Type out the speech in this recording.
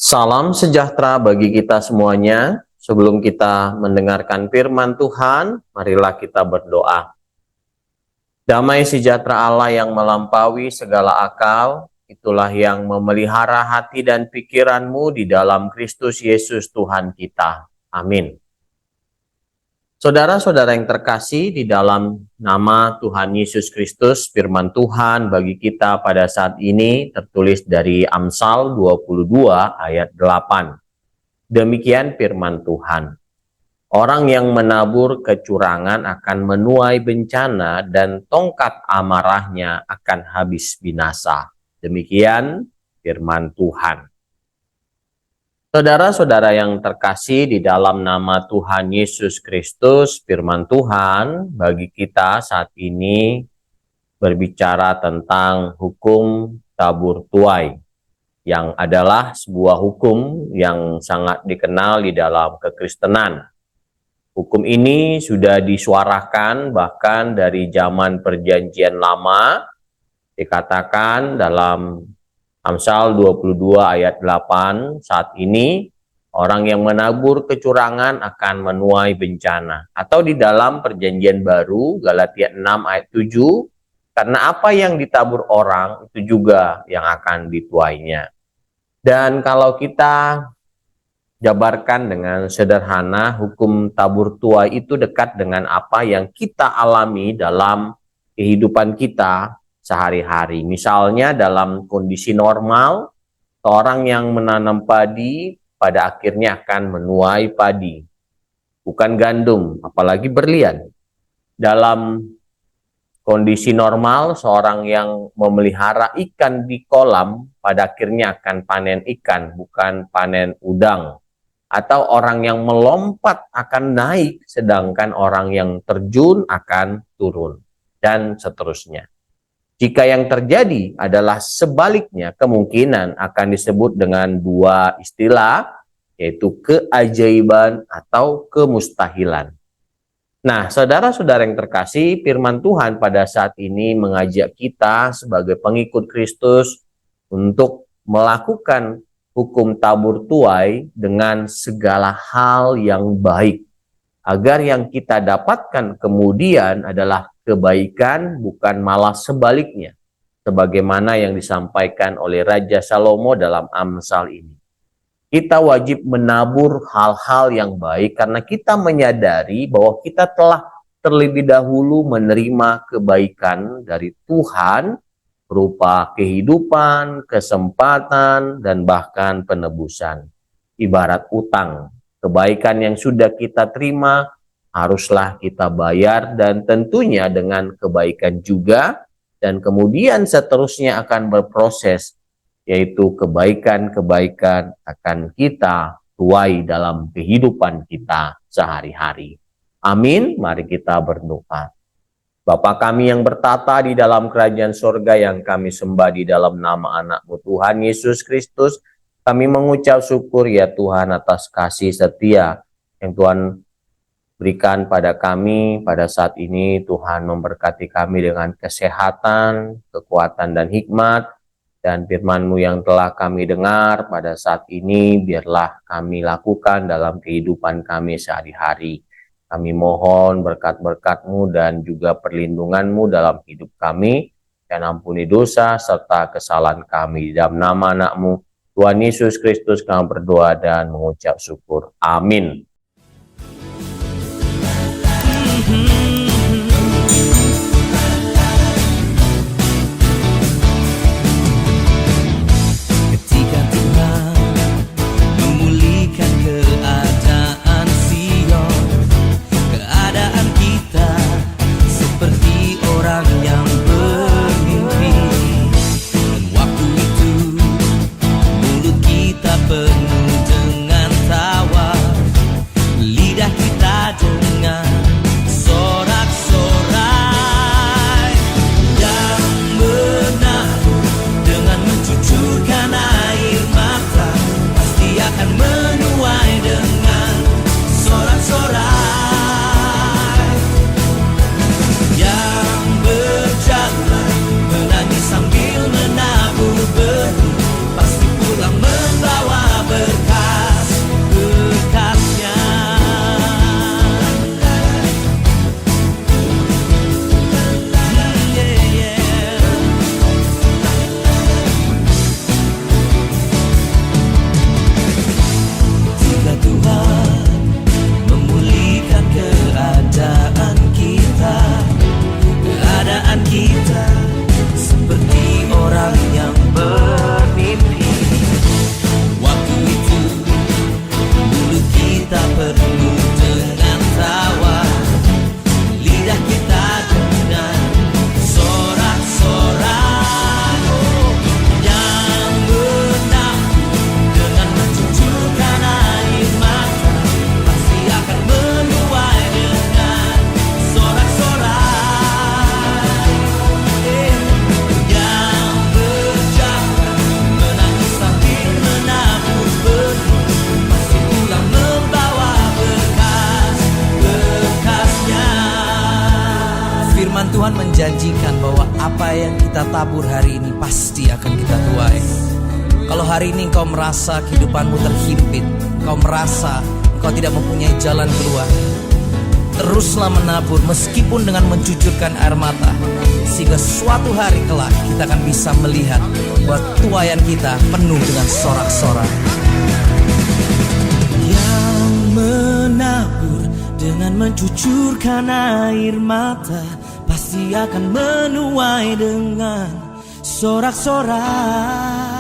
Salam sejahtera bagi kita semuanya. Sebelum kita mendengarkan firman Tuhan, marilah kita berdoa. Damai sejahtera Allah yang melampaui segala akal, itulah yang memelihara hati dan pikiranmu di dalam Kristus Yesus Tuhan kita. Amin. Saudara-saudara yang terkasih, di dalam nama Tuhan Yesus Kristus, firman Tuhan bagi kita pada saat ini tertulis dari Amsal 22 ayat 8. Demikian firman Tuhan. Orang yang menabur kecurangan akan menuai bencana dan tongkat amarahnya akan habis binasa. Demikian firman Tuhan. Saudara-saudara yang terkasih, di dalam nama Tuhan Yesus Kristus, firman Tuhan bagi kita saat ini berbicara tentang hukum tabur tuai, yang adalah sebuah hukum yang sangat dikenal di dalam kekristenan. Hukum ini sudah disuarakan bahkan dari zaman Perjanjian Lama, dikatakan dalam Amsal 22 ayat 8, saat ini orang yang menabur kecurangan akan menuai bencana. Atau di dalam Perjanjian Baru, Galatia 6 ayat 7, karena apa yang ditabur orang, itu juga yang akan dituainya. Dan kalau kita jabarkan dengan sederhana, hukum tabur tuai itu dekat dengan apa yang kita alami dalam kehidupan kita sehari-hari. Misalnya dalam kondisi normal, seorang yang menanam padi pada akhirnya akan menuai padi, bukan gandum, apalagi berlian. Dalam kondisi normal, seorang yang memelihara ikan di kolam pada akhirnya akan panen ikan, bukan panen udang. Atau orang yang melompat akan naik, sedangkan orang yang terjun akan turun, dan seterusnya. Jika yang terjadi adalah sebaliknya, kemungkinan akan disebut dengan dua istilah, yaitu keajaiban atau kemustahilan. Nah, saudara-saudara yang terkasih, firman Tuhan pada saat ini mengajak kita sebagai pengikut Kristus untuk melakukan hukum tabur tuai dengan segala hal yang baik, agar yang kita dapatkan kemudian adalah kebaikan, bukan malah sebaliknya, sebagaimana yang disampaikan oleh Raja Salomo dalam Amsal ini. Kita wajib menabur hal-hal yang baik karena kita menyadari bahwa kita telah terlebih dahulu menerima kebaikan dari Tuhan berupa kehidupan, kesempatan, dan bahkan penebusan. Ibarat utang, kebaikan yang sudah kita terima haruslah kita bayar, dan tentunya dengan kebaikan juga, dan kemudian seterusnya akan berproses, yaitu kebaikan-kebaikan akan kita tuai dalam kehidupan kita sehari-hari. Amin. Mari kita berdoa. Bapa kami yang bertata di dalam kerajaan sorga, yang kami sembah di dalam nama anak-Mu Tuhan Yesus Kristus, kami mengucap syukur ya Tuhan atas kasih setia yang Tuhan berikan pada kami pada saat ini. Tuhan memberkati kami dengan kesehatan, kekuatan, dan hikmat. Dan firman-Mu yang telah kami dengar pada saat ini, biarlah kami lakukan dalam kehidupan kami sehari-hari. Kami mohon berkat-berkat-Mu dan juga perlindungan-Mu dalam hidup kami, dan ampuni dosa serta kesalahan kami. Dalam nama anak-Mu, Tuhan Yesus Kristus, kami berdoa dan mengucap syukur. Amin. Ketika Tuhan memulihkan keadaan Sion, keadaan kita seperti orang yang bermimpi. Dan waktu itu mulut kita penuh dengan tawa, Tuhan menjanjikan bahwa apa yang kita tabur hari ini pasti akan kita tuai. Kalau hari ini engkau merasa kehidupanmu terhimpit, engkau merasa engkau tidak mempunyai jalan keluar, teruslah menabur meskipun dengan mencucurkan air mata, sehingga suatu hari kelak kita akan bisa melihat bahwa tuaian kita penuh dengan sorak-sorai. Yang menabur dengan mencucurkan air mata pasti akan menuai dengan sorak-sorai.